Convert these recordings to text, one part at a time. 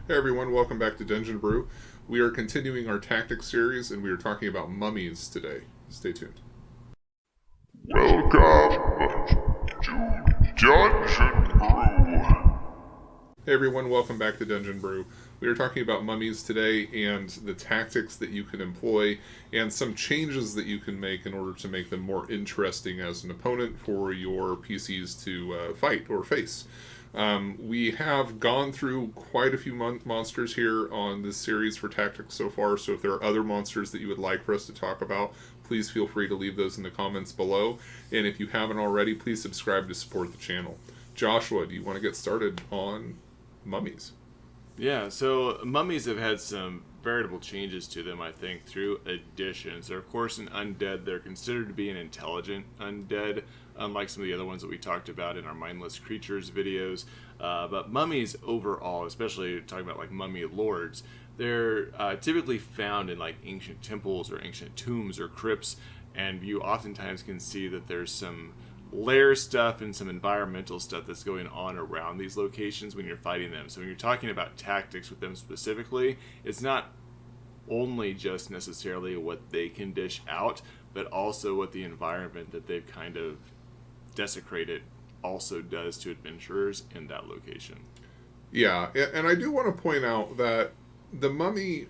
Hey everyone, welcome back to Dungeon Brew. We are continuing our tactics series and we are talking about mummies today. Stay tuned. Welcome to Dungeon Brew. Hey everyone, welcome back to Dungeon Brew. We are talking about mummies today and the tactics that you can employ and some changes that you can make in order to make them more interesting as an opponent for your PCs to fight or face. We have gone through quite a few monsters here on this series for tactics so far, so if there are other monsters that you would like for us to talk about, please feel free to leave those in the comments below. And if you haven't already, please subscribe to support the channel. Joshua, do you want to get started on mummies? Yeah, so mummies have had some veritable changes to them, I think, through additions. They're, of course, an undead. They're considered to be an intelligent undead, unlike some of the other ones that we talked about in our mindless creatures videos. But mummies overall, especially talking about like mummy lords, they're typically found in like ancient temples or ancient tombs or crypts, and you oftentimes can see that there's some layer stuff and some environmental stuff that's going on around these locations when you're fighting them. So when you're talking about tactics with them specifically, it's not only just necessarily what they can dish out, but also what the environment that they've kind of desecrated also does to adventurers in that location. Yeah, and I do want to point out that the mummy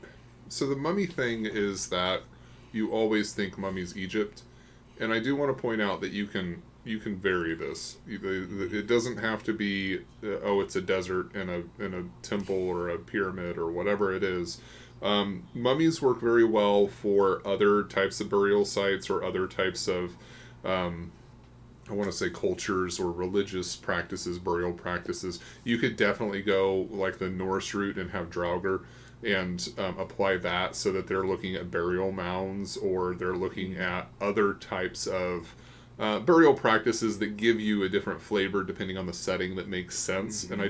thing is that you always think mummy's Egypt, and I do want to point out that you can vary this. It doesn't have to be it's a desert in a temple or a pyramid or whatever it is. Mummies work very well for other types of burial sites or other types of I want to say cultures or religious practices, burial practices. You could definitely go like the Norse route and have Draugr and apply that so that they're looking at burial mounds or they're looking at other types of burial practices that give you a different flavor depending on the setting that makes sense. Mm-hmm.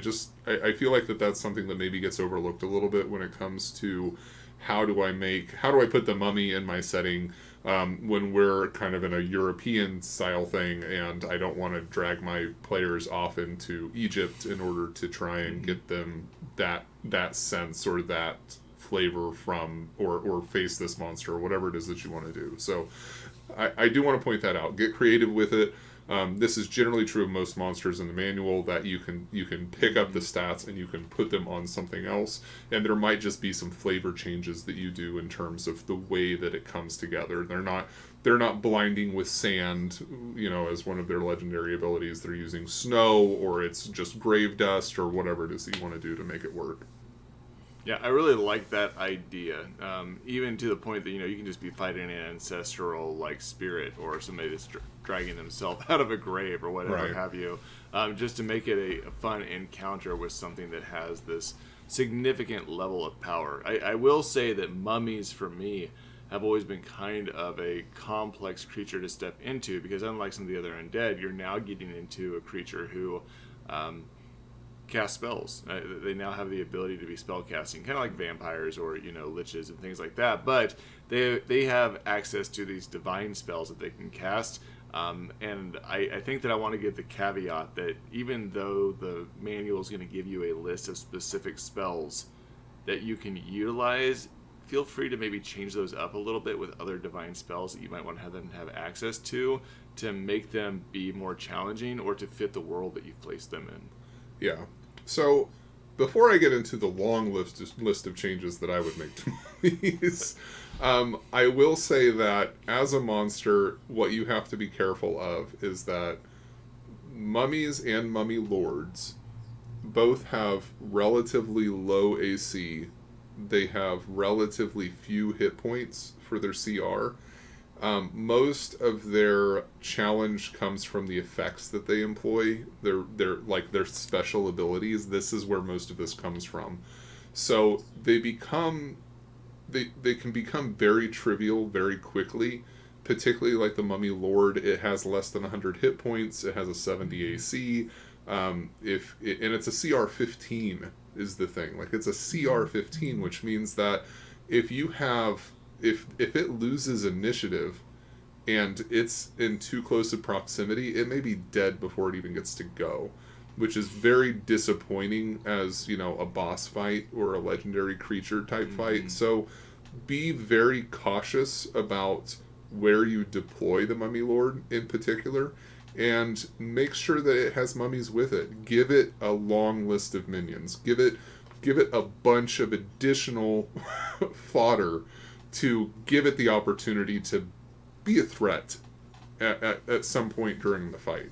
And I feel like that's something that maybe gets overlooked a little bit when it comes to how do I put the mummy in my setting when we're kind of in a European style thing and I don't want to drag my players off into Egypt in order to try and get them that sense or that flavor from or face this monster or whatever it is that you want to do. So I do want to point that out. Get creative with it. This is generally true of most monsters in the manual, that you can pick up the stats and you can put them on something else, and there might just be some flavor changes that you do in terms of the way that it comes together. They're not blinding with sand, as one of their legendary abilities. They're using snow, or it's just grave dust, or whatever it is that you want to do to make it work. Yeah, I really like that idea, even to the point that, you can just be fighting an ancestral, like, spirit or somebody that's dragging themselves out of a grave or whatever right. have you, just to make it a fun encounter with something that has this significant level of power. I will say that mummies, for me, have always been kind of a complex creature to step into, because unlike some of the other undead, you're now getting into a creature who cast spells. They now have the ability to be spell casting, kind of like vampires or liches and things like that. But they have access to these divine spells that they can cast. And I think that I want to give the caveat that even though the manual is going to give you a list of specific spells that you can utilize, feel free to maybe change those up a little bit with other divine spells that you might want to have them have access to make them be more challenging or to fit the world that you've placed them in. Yeah. So, before I get into the long list of changes that I would make to mummies, I will say that as a monster, what you have to be careful of is that mummies and mummy lords both have relatively low AC. They have relatively few hit points for their CR. Most of their challenge comes from the effects that they employ. Their special abilities. This is where most of this comes from. So they can become very trivial very quickly. Particularly like the Mummy Lord, it has less than 100 hit points. It has a 70 AC. And it's a CR 15 is the thing. Like, it's a CR 15, which means that if it loses initiative and it's in too close a proximity, it may be dead before it even gets to go. which is very disappointing as, you know, a boss fight or a legendary creature type fight. So be very cautious about where you deploy the Mummy Lord in particular, and make sure that it has mummies with it. Give it a long list of minions. Give it a bunch of additional fodder to give it the opportunity to be a threat at some point during the fight.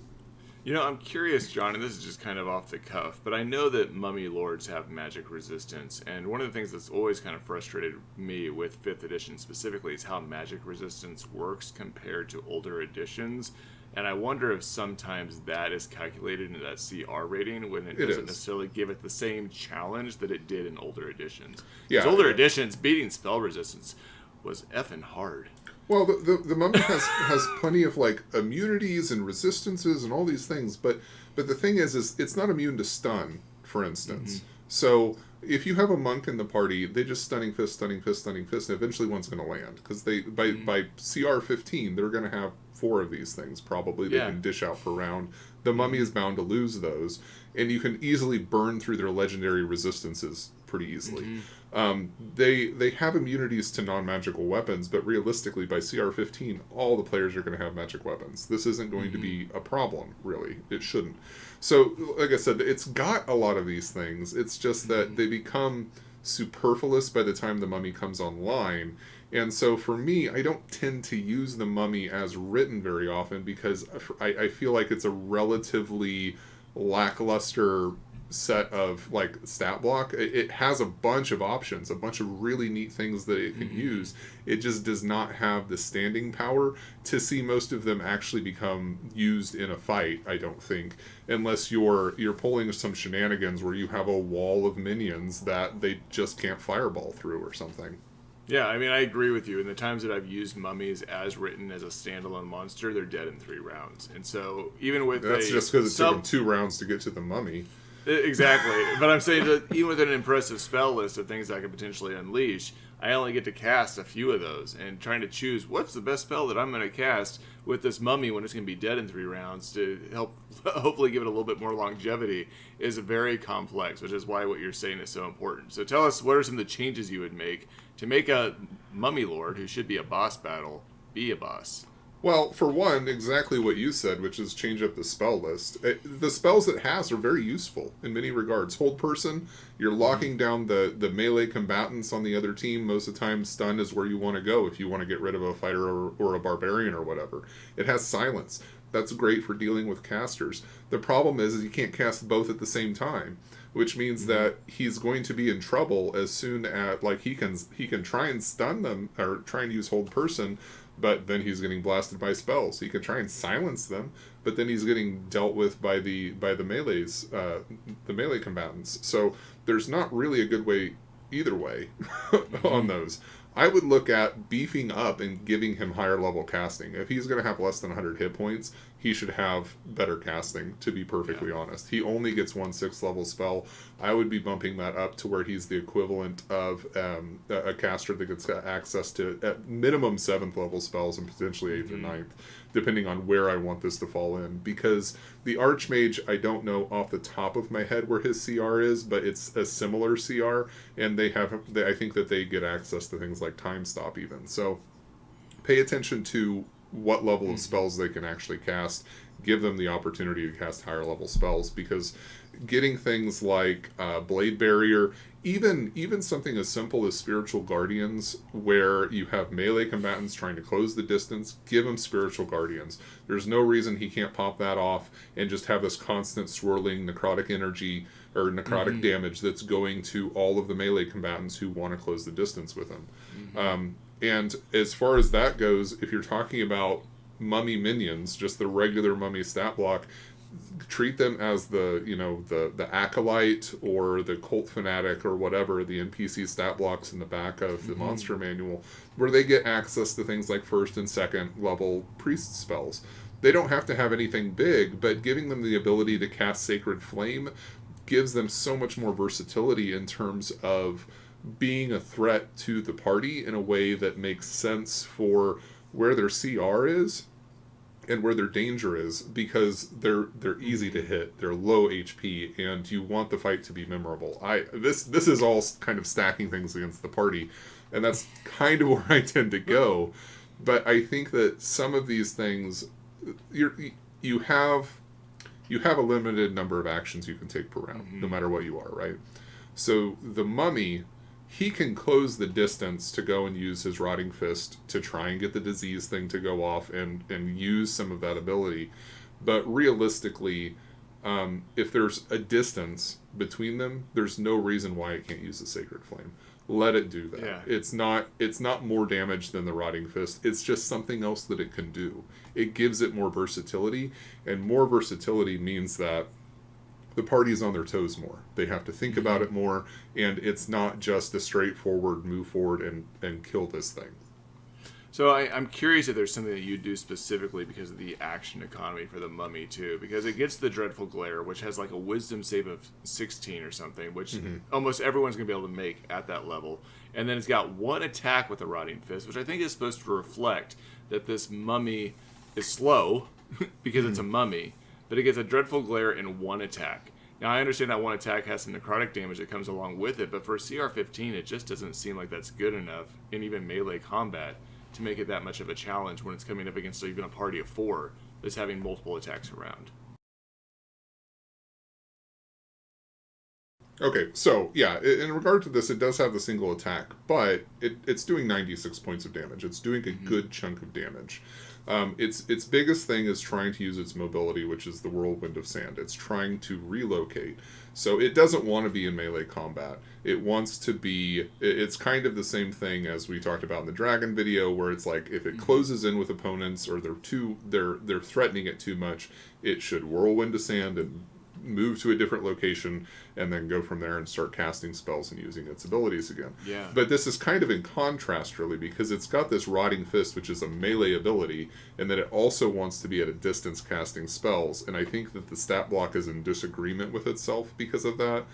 You know, I'm curious, John, and this is just kind of off the cuff, but I know that mummy lords have magic resistance, and one of the things that's always kind of frustrated me with 5th edition specifically is how magic resistance works compared to older editions. And I wonder if sometimes that is calculated into that CR rating when it doesn't necessarily give it the same challenge that it did in older editions. Yeah, Because older editions, beating spell resistance was effing hard. Well, the mummy has plenty of like immunities and resistances and all these things, but the thing is it's not immune to stun, for instance. So if you have a monk in the party, they just stunning fist, stunning fist, stunning fist, and eventually one's going to land because they by CR 15 they're going to have 4 of these things probably they can dish out per round. The mummy is bound to lose those, and you can easily burn through their legendary resistances pretty easily. They have immunities to non-magical weapons, but realistically by CR 15 all the players are going to have magic weapons. This isn't going to be a problem, really. It shouldn't. So like I said, it's got a lot of these things. It's just that they become superfluous by the time the mummy comes online. And so for me, I don't tend to use the mummy as written very often because I feel like it's a relatively lackluster set of like stat block. It has a bunch of options, a bunch of really neat things that it can use. It just does not have the standing power to see most of them actually become used in a fight, I don't think, unless you're pulling some shenanigans where you have a wall of minions that they just can't fireball through or something. Yeah, I mean, I agree with you. In the times that I've used mummies as written as a standalone monster, they're dead in 3 rounds. And so even with that's just because it took them 2 rounds to get to the mummy. Exactly. But I'm saying that even with an impressive spell list of things I could potentially unleash, I only get to cast a few of those. And trying to choose what's the best spell that I'm going to cast with this mummy when it's going to be dead in 3 rounds to help hopefully give it a little bit more longevity is very complex, which is why what you're saying is so important. So tell us, what are some of the changes you would make to make a mummy lord, who should be a boss battle, be a boss? Well, for one, exactly what you said, which is change up the spell list. The spells it has are very useful in many regards. Hold person, you're locking down the melee combatants on the other team. Most of the time, stun is where you want to go if you want to get rid of a fighter or a barbarian or whatever. It has silence. That's great for dealing with casters. The problem is you can't cast both at the same time, which means that he's going to be in trouble as soon as, like, he can try and stun them or try and use hold person, but then he's getting blasted by spells. He can try and silence them, but then he's getting dealt with by the melees, the melee combatants. So there's not really a good way either way on those. I would look at beefing up and giving him higher level casting. If he's going to have less than 100 hit points, he should have better casting, to be perfectly honest. He only gets 1 6th level spell. I would be bumping that up to where he's the equivalent of a caster that gets access to at minimum 7th level spells and potentially 8th or 9th, depending on where I want this to fall in. Because the Archmage, I don't know off the top of my head where his CR is, but it's a similar CR, and I think that they get access to things like Time Stop even. So pay attention to what level of spells they can actually cast. Give them the opportunity to cast higher level spells, because getting things like Blade Barrier, even something as simple as Spiritual Guardians, where you have melee combatants trying to close the distance, give him Spiritual Guardians. There's no reason he can't pop that off and just have this constant swirling necrotic energy or necrotic damage that's going to all of the melee combatants who want to close the distance with him. And as far as that goes, if you're talking about mummy minions, just the regular mummy stat block, treat them as the acolyte or the cult fanatic or whatever, the NPC stat blocks in the back of the monster manual, where they get access to things like 1st and 2nd level priest spells. They don't have to have anything big, but giving them the ability to cast Sacred Flame gives them so much more versatility in terms of being a threat to the party in a way that makes sense for where their CR is. and where their danger is, because they're easy to hit, they're low HP, and you want the fight to be memorable. This is all kind of stacking things against the party, and that's kind of where I tend to go. But I think that some of these things, you have a limited number of actions you can take per round, no matter what you are, right? So the mummy, he can close the distance to go and use his rotting fist to try and get the disease thing to go off and use some of that ability. But realistically, if there's a distance between them, there's no reason why it can't use the Sacred Flame. Let it do that. Yeah. It's not more damage than the Rotting Fist. It's just something else that it can do. It gives it more versatility, and more versatility means that the party's on their toes more. They have to think about it more, and it's not just a straightforward move forward and kill this thing. So I'm curious if there's something that you do specifically because of the action economy for the mummy too, because it gets the Dreadful Glare, which has like a wisdom save of 16 or something, which almost everyone's going to be able to make at that level. And then it's got one attack with the Rotting Fist, which I think is supposed to reflect that this mummy is slow because it's a mummy, but it gets a Dreadful Glare and one attack. Now, I understand that one attack has some necrotic damage that comes along with it, but for CR15, it just doesn't seem like that's good enough in even melee combat to make it that much of a challenge when it's coming up against even a party of 4 that's having multiple attacks around. Okay, so yeah, in regard to this, it does have the single attack, but it's doing 96 points of damage. It's doing a good chunk of damage. Its biggest thing is trying to use its mobility, which is the Whirlwind of Sand. It's trying to relocate. So it doesn't want to be in melee combat. It wants to be... It's kind of the same thing as we talked about in the Dragon video, where it's like, if it closes in with opponents, or they're threatening it too much, it should Whirlwind of Sand and move to a different location, and then go from there and start casting spells and using its abilities again. Yeah. But this is kind of in contrast, really, because it's got this Rotting Fist, which is a melee ability, and then it also wants to be at a distance casting spells, and I think that the stat block is in disagreement with itself because of that.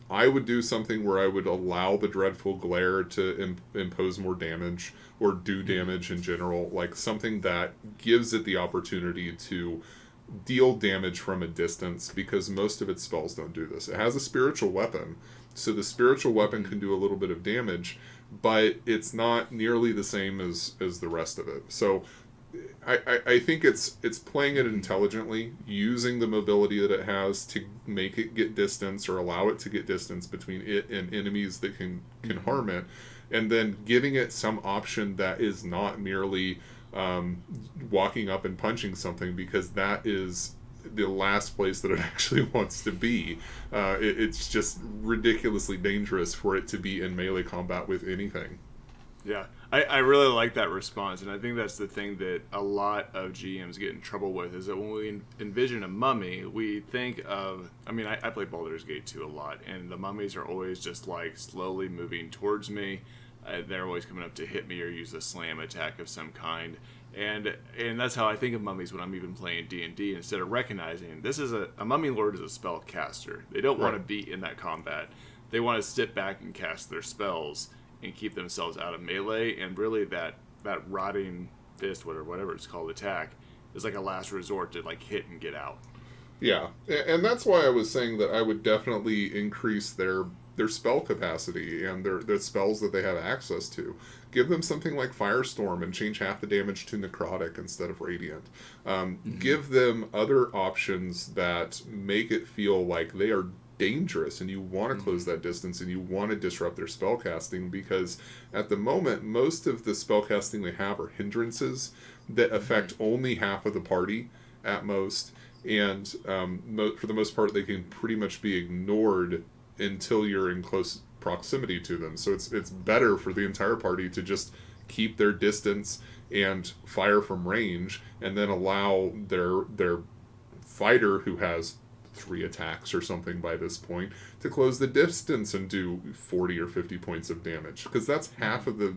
I would do something where I would allow the Dreadful Glare to impose more damage, or do damage in general, like something that gives it the opportunity to deal damage from a distance, because most of its spells don't do this. It has a spiritual weapon, so the spiritual weapon can do a little bit of damage, but it's not nearly the same as the rest of it. So I think it's playing it intelligently, using the mobility that it has to make it get distance, or allow it to get distance between it and enemies that can harm it, and then giving it some option that is not merely walking up and punching something, because that is the last place that it actually wants to be. It's just ridiculously dangerous for it to be in melee combat with anything. Yeah, I really like that response, and I think that's the thing that a lot of GMs get in trouble with, is that when we envision a mummy, we think of... I mean, I play Baldur's Gate 2 a lot, and the mummies are always just like slowly moving towards me. They're always coming up to hit me or use a slam attack of some kind, and that's how I think of mummies when I'm even playing D&D. Instead of recognizing this is a mummy lord is a spell caster. They don't want to be in that combat. They want to sit back and cast their spells and keep themselves out of melee. And really, that Rotting Fist, whatever it's called, attack is like a last resort to like hit and get out. Yeah, and that's why I was saying that I would definitely increase their spell capacity and the spells that they have access to. Give them something like Firestorm and change half the damage to Necrotic instead of Radiant. Give them other options that make it feel like they are dangerous, and you want to close that distance, and you want to disrupt their spellcasting, because at the moment, most of the spellcasting they have are hindrances that affect only half of the party at most, and for the most part, they can pretty much be ignored until you're in close proximity to them. So it's better for the entire party to just keep their distance and fire from range, and then allow their fighter, who has 3 attacks or something by this point, to close the distance and do 40 or 50 points of damage, because that's half of the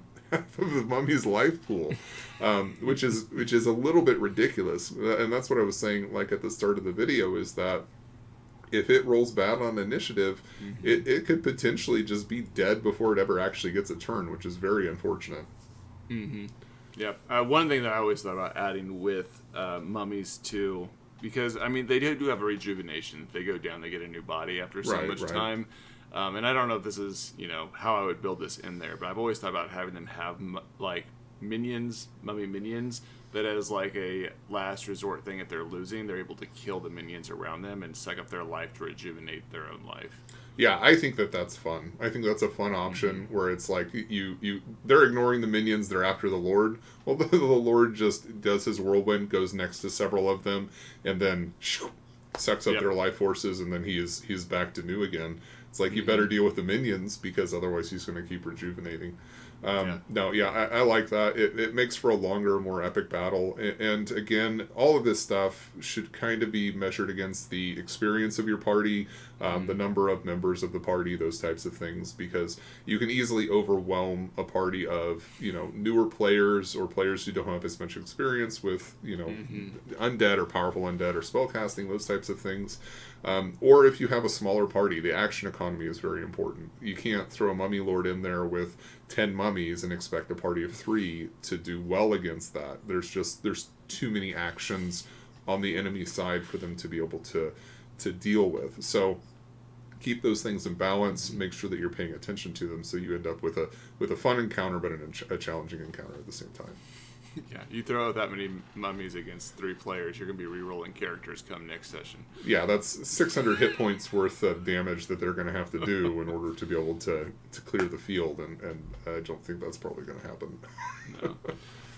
mummy's life pool, which is a little bit ridiculous. And that's what I was saying, like at the start of the video, is that if it rolls bad on initiative, it could potentially just be dead before it ever actually gets a turn, which is very unfortunate. Yep. One thing that I always thought about adding with mummies too, because I mean they do have a rejuvenation. If they go down, they get a new body after so much time. And I don't know if this is how I would build this in there, but I've always thought about having them have like minions, mummy minions, that as like a last resort thing. If they're losing, they're able to kill the minions around them and suck up their life to rejuvenate their own life. Yeah, I think that's fun. I think that's a fun option where it's like they're ignoring the minions, they're after the Lord. Well, the Lord just does his whirlwind, goes next to several of them, and then sucks up their life forces, and then he's back to new again. It's like you better deal with the minions because otherwise he's going to keep rejuvenating. I like that. It makes for a longer, more epic battle. And again, all of this stuff should kind of be measured against the experience of your party, the number of members of the party, those types of things, because you can easily overwhelm a party of, newer players or players who don't have as much experience with, undead or powerful undead or spellcasting, those types of things. Or if you have a smaller party, the action economy is very important. You can't throw a mummy lord in there with 10 mummies and expect a party of 3 to do well against that. There's too many actions on the enemy side for them to be able to deal with. So keep those things in balance. Make sure that you're paying attention to them, so you end up with a fun encounter, but a challenging encounter at the same time. Yeah, you throw out that many mummies against 3 players, you're going to be re-rolling characters come next session. Yeah, that's 600 hit points worth of damage that they're going to have to do in order to be able to clear the field, and I don't think that's probably going to happen. No.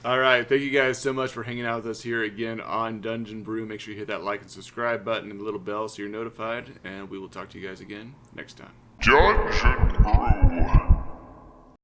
All right, thank you guys so much for hanging out with us here again on Dungeon Brew. Make sure you hit that like and subscribe button and the little bell so you're notified, and we will talk to you guys again next time. Dungeon Brew.